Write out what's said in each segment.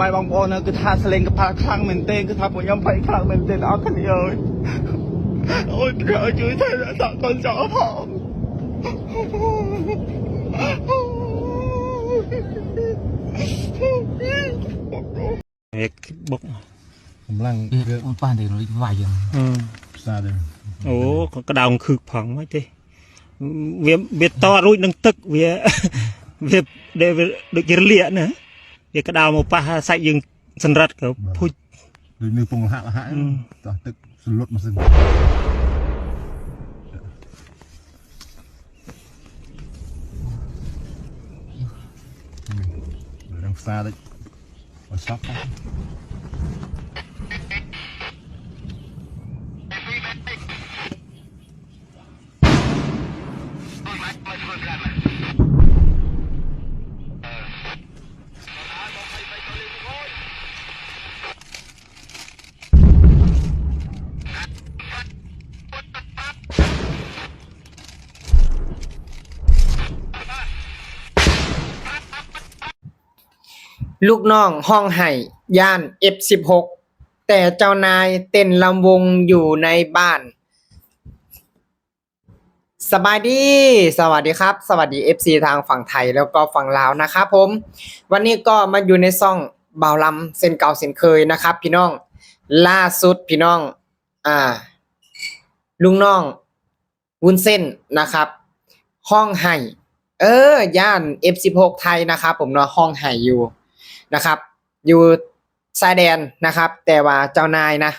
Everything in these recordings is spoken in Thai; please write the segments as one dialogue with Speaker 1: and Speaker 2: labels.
Speaker 1: bài bóng bóng nó cứ tha lên cái pha khang mình tên cứ tha của nhóm phải khang mình tên áo thân ơi ôi trờiជួយthế đã tạo con chó phòng
Speaker 2: เอกบก
Speaker 3: ผมลังเรื่องป้านเดี๋ยวเราไหวยังซาเดน
Speaker 2: โอ้กระดองคือผังไว้ทีเวียต่อรุ่ยนังตึกเวียเดเด็กเลี้ยนะเวียกระดาวมาป้าใส่ยังสันรัดกับพูด
Speaker 3: หรือนึกปงละหะต่อตึกสุดลดมาซึ่งเรื่องซาเลยว่าช็อกไป
Speaker 4: ลูกน้องห้องไห้ย่าน F16 แต่เจ้านายเต้นลำวงอยู่ในบ้านสบายดีสวัสดีครับสวัสดี FC ทางฝั่งไทยแล้วก็ฝั่งลาวนะครับผมวันนี้ก็มาอยู่ในซ่องบ่าวลำเส้นเก่าเส้นเคยนะครับพี่น้องล่าสุดพี่น้องลุงน้องวุ้นเส้นนะครับห้องไห้ย่าน F16 ไทยนะครับผมเนาะห้องไห้อยู่นะครับอยู่ชายแดนนะครับแต่ว่าเจ้านายนะ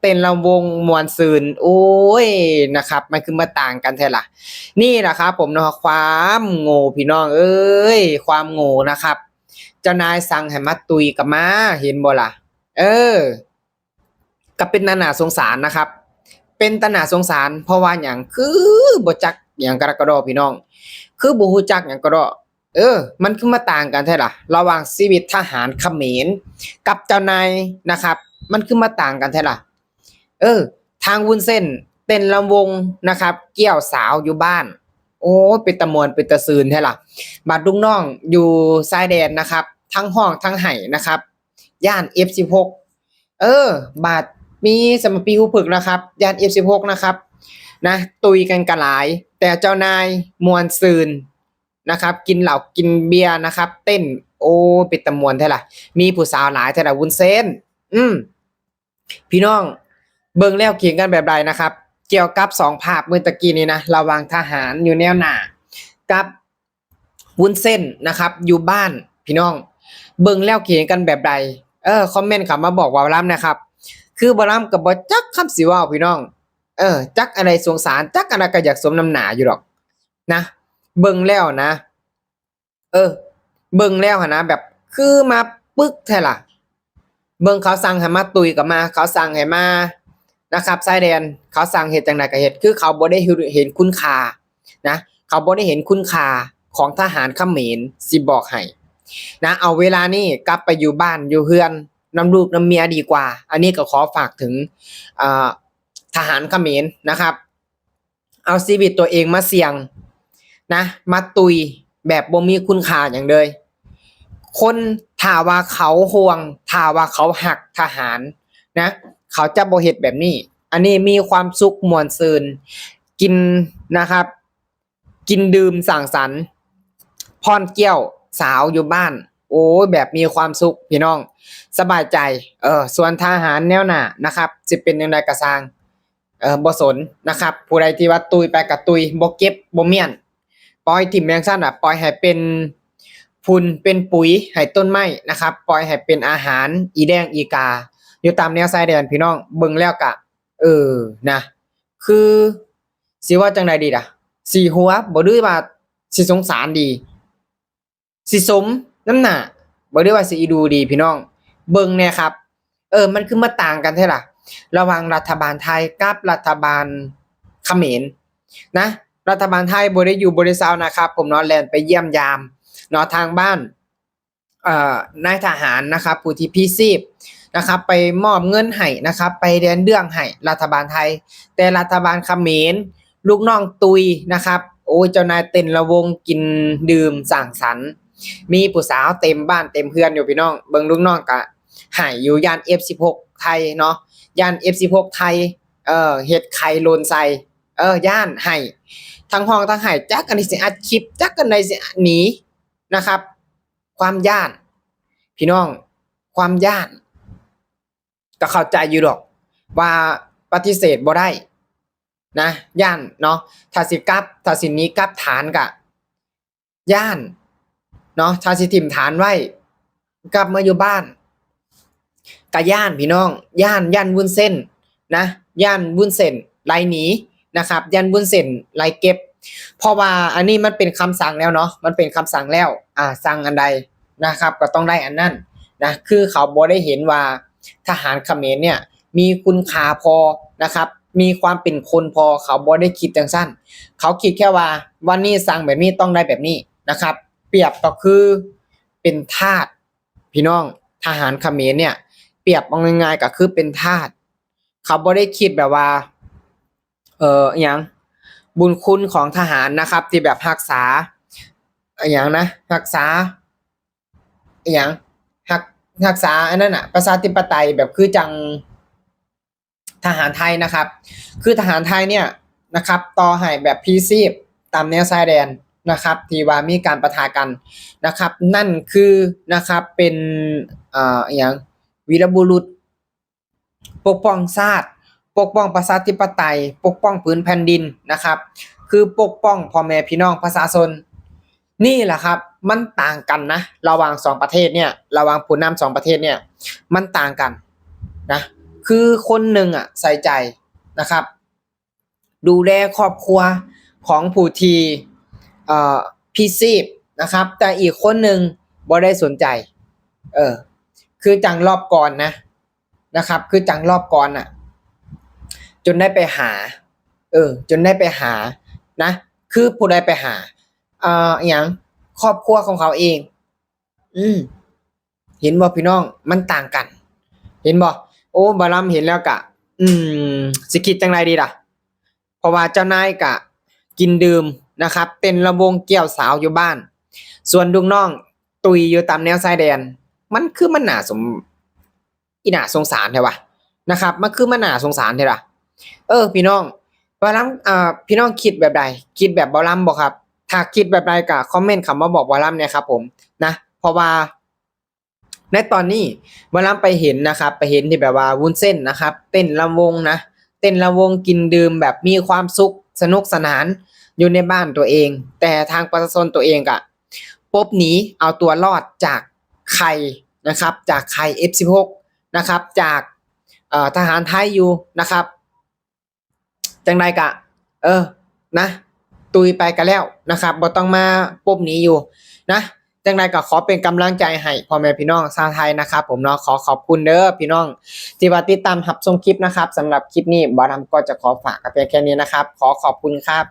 Speaker 4: เต้นลำวงมวนซืนโอ้ยนะครับมันคือมาต่างกันแท้ล่ะนี่แหละครับผมเนาะความโง่พี่น้องเอ้ยความโง่นะครับเจ้านายสั่งให้มาตุยกับมาเห็นบ่ล่ะก็เป็นตาหนาสงสารนะครับเป็นตาหนาสงสารเพราะว่าอย่างคือบ่จักอย่างกระดอพี่น้องคือบ่ฮู้จักอย่างกระดอมันคือมาต่างกันแท้ล่ะระหว่างชีวิตทหารเขมรกับเจ้านายนะครับมันคือมาต่างกันแท้ล่ะทางวุ้นเส้นเต้นลำวงนะครับเกี่ยวสาวอยู่บ้านโอ้เป็นตะมวนเป็นตะซืนแท้ล่ะบาดลุงน้องอยู่ชายแดนนะครับทั้งห้องทั้งไห้นะครับย่าน F16 บาดมีสมปีหูผึกนะครับย่าน F16 นะครับนะตุยกันกะหลายแต่เจ้านายมวนซืนนะครับกินเหล้ากินเบียร์นะครับเต้นโอ้เป็นตะมวนแท้ล่ะมีผู้สาวหลายแท้ล่ะวุ้นเส้นพี่น้องเบิ่งแล้วเขียนกันแบบใดนะครับเกี่ยวกับ2ภาพเมื่อตะกี้นี้นะระหว่างทหารอยู่แนวหน้ากับวุ้นเส้นนะครับอยู่บ้านพี่น้องเบิ่งแล้วเขียนกันแบบใดคอมเมนต์เข้ามาบอกว่าล้ำนะครับคือบ่ล้ำกับบ่จักคำสิเว้าพี่น้องจักอะไรสงสารจักอะไรก็อยากสมน้ำหน้าอยู่หรอกนะเบิ่งแล้วนะเบิ่งแล้วนะแบบคือมาปึ๊กแท้ล่ะเบิ่งเขาสั่งให้มาตุยกับมาเขาสั่งให้มานะครับชายแดนเขาสั่งเฮ็ดจังได๋ก็เฮ็ดคือเขาบ่ได้เห็นคุณค่านะเขาบ่ได้เห็นคุณค่าของทหารเขมรสิบอกให้นะเอาเวลานี้กลับไปอยู่บ้านอยู่เฮือนนำลูกนำเมียดีกว่าอันนี้ก็ขอฝากถึงทหารเขมรนะครับเอาชีวิตตัวเองมาเสี่ยงนะมาตุยแบบบ่มีคุณค่าอย่างเลยคนถ้าว่าเขาห่วงถ้าว่าเขาหักทหารนะเขาจะบ่เฮ็ดแบบนี้อันนี้มีความสุขม่วนซื่นกินนะครับกินดื่มสังสรรค์พรเกี้ยวสาวอยู่บ้านโอ้แบบมีความสุขพี่น้องสบายใจส่วนทหารแนวหน้านะครับสิเป็นจังไดก็สร้างบ่สนนะครับผู้ใดที่ว่าตุยไปก็ตุยบ่เก็บบ่เมียนปล่อยถิ่มแมงซั่นปล่อยให้เป็นฝุ่นเป็นปุ๋ยให้ต้นไม้นะครับปล่อยให้เป็นอาหารอีแดงอีกาอยู่ตามแนวชายแดนพี่น้องเบิ่งแล้วก็นะคือสิว่าจังได๋ดีล่ะสิหัวบ่ดื้อว่าสิสงสารดีสิสมน้ำหน้าบ่ได้ว่าสิอีดูดีพี่น้องเบิ่งแน่ครับมันคือมาต่างกันแท้ล่ะระหว่างรัฐบาลไทยกับรัฐบาลเขมรนะรัฐบาลไทยบ่ได้อยู่บ่ได้เซานะครับผมเนาะแล่นไปเยี่ยมยามเนาะทางบ้านนายทหารนะครับผู้ที่พีชีพนะครับไปมอบเงินให้นะครับไปเรียนเรื่องให้รัฐบาลไทยแต่รัฐบาลเขมรลูกน้องตุยนะครับโอ้ยเจ้านายเต้นระวงกินดื่มสังสรรค์ มีผู้สาวเต็มบ้านเต็มเพื่อนอยู่พี่น้องเบิ่งลูกน้องก็หายอยู่ย่าน F16 ไทยเนาะย่าน F16 ไทยเฮ็ดไข่โลนใส่ย่านให้ทั้งห้องทั้งให้จักกันสิอัดคลิปจักกันใดสิหนีนะครับความย่านพี่น้องความย่านก็เข้าใจอยู่ดอกว่าปฏิเสธบ่ได้นะย่านเนาะถ้าสิกลับถ้าสิหนีกลับฐานก็ย่านเนาะถ้าสิถิ่มฐานไว้กลับมาอยู่บ้านก็ย่านพี่น้องย่านวุ้นเส้นนะย่านวุ้นเส้นไล่หนีนะครับย่านวุ้นเส้นไล่เก็บเพราะว่าอันนี้มันเป็นคำสั่งแล้วเนาะมันเป็นคำสั่งแล้วสั่งอันใดนะครับก็ต้องได้อันนั้นนะคือเขาบ่ได้เห็นว่าทหารเขมรเนี่ยมีคุณค่าพอนะครับมีความเป็นคนพอเขาบ่ได้คิดจังซั่นเขาคิดแค่ว่าวันนี้สั่งแบบนี้ต้องได้แบบนี้นะครับเปรียบก็คือเป็นทาสพี่น้องทหารเขมรเนี่ยเปรียบง่ายๆก็คือเป็นทาสเขาบ่ได้คิดแบบว่าหยังบุญคุณของทหารนะครับที่แบบรักษาอย่างนะรักษาอย่างรักษาอันนั้นน่ะประชาธิปไตยแบบคือจังทหารไทยนะครับคือทหารไทยเนี่ยนะครับต่อให้แบบพีซีฟตามแนวชายแดนนะครับที่ว่ามีการปะทะกันนะครับนั่นคือนะครับเป็นอย่างวีรบุรุษปกป้องชาติปกป้องประชาธิปไตยปกป้องพื้นแผ่นดินนะครับคือปกป้องพ่อแม่พี่น้องประชาชนนี่แหละครับมันต่างกันนะระหว่าง2ประเทศเนี่ยระหว่างผู้นำ2ประเทศเนี่ยมันต่างกันนะคือคนหนึ่งใส่ใจนะครับดูแลครอบครัวของผู้ที่พีซีฟนะครับแต่อีกคนหนึ่งบ่ได้สนใจคือจังรอบก่อนนะครับคือจังรอบก่อนจนได้ไปหาจนได้ไปหานะคือผู้ใดไปหาอย่างครอบครัวของเขาเองเห็นบ่พี่น้องมันต่างกันเห็นบ่โอ้บาลัมเห็นแล้วกะสิคิดจังไรดีล่ะเพราะว่าเจ้านายกะกินดื่มนะครับเต้นระวงเกี่ยวสาวอยู่บ้านส่วนลูกน้องตุยอยู่ตามแนวชายแดนมันคือมันน่าสงสารแท้วะนะครับมันคือมันน่าสงสารแท้ล่ะพี่น้องบาลัมพี่น้องคิดแบบใดคิดแบบบาลัมบ่ครับถ้าคิดแบบใดก็คอมเมนต์คำว่าบอกบาลัมเนี่ยครับผมนะเพราะว่าในตอนนี้บาลัมไปเห็นนะครับไปเห็นที่แบบว่าวุ้นเส้นนะครับเต้นระวงนะเต้นระวงกินดื่มแบบมีความสุขสนุกสนานอยู่ในบ้านตัวเองแต่ทางประชาชนตัวเองก็ปบหนีเอาตัวรอดจากใครนะครับจากใคร F16 นะครับจากทหารไทยอยู่นะครับจังใดกะนะตุยไปกันแล้วนะครับบ่ต้องมาปบหนีอยู่นะจังใดก็ขอเป็นกำลังใจให้พ่อแม่พี่น้องชาวไทยนะครับผมเนาะขอขอบคุณเด้อพี่น้องที่ว่าติดตามรับชมคลิปนะครับสำหรับคลิปนี้บอดำก็จะขอฝากกับเพียงแค่นี้นะครับขอขอบคุณครับ